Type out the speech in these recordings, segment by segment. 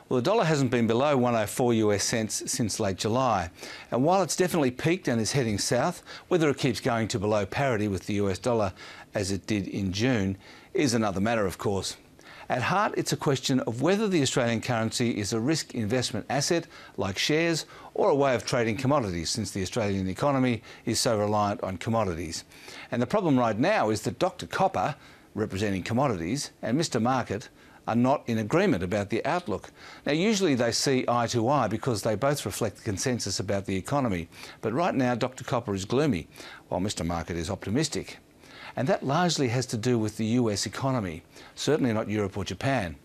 Well, the dollar hasn't been below 104 US cents since late July. And while it's definitely peaked and is heading south, whether it keeps going to below parity with the US dollar as it did in June is another matter, of course. At heart, it's a question of whether the Australian currency is a risk investment asset like shares or a way of trading commodities, since the Australian economy is so reliant on commodities. And the problem right now is that Dr. Copper, representing commodities, and Mr. Market are not in agreement about the outlook. Now, usually they see eye to eye because they both reflect the consensus about the economy. But right now, Dr. Copper is gloomy, while Mr. Market is optimistic. And that largely has to do with the US economy, certainly not Europe or Japan.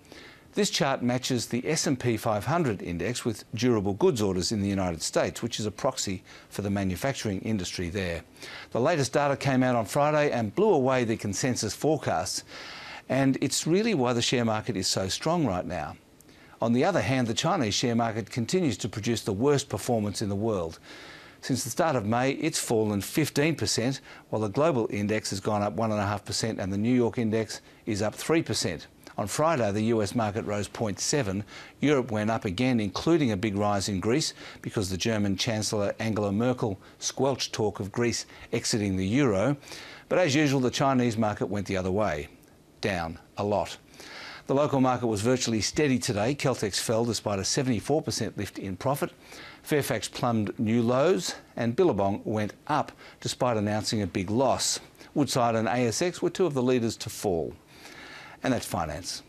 This chart matches the S&P 500 index with durable goods orders in the United States, which is a proxy for the manufacturing industry there. The latest data came out on Friday and blew away the consensus forecasts. And it's really why the share market is so strong right now. On the other hand, the Chinese share market continues to produce the worst performance in the world. Since the start of May, it's fallen 15%, while the global index has gone up 1.5% and the New York index is up 3%. On Friday, the US market rose 0.7%. Europe went up again, including a big rise in Greece, because the German Chancellor Angela Merkel squelched talk of Greece exiting the euro. But as usual, the Chinese market went the other way, down a lot. The local market was virtually steady today. Celtex fell despite a 74% lift in profit. Fairfax plumbed new lows and Billabong went up despite announcing a big loss. Woodside and ASX were two of the leaders to fall. And that's finance.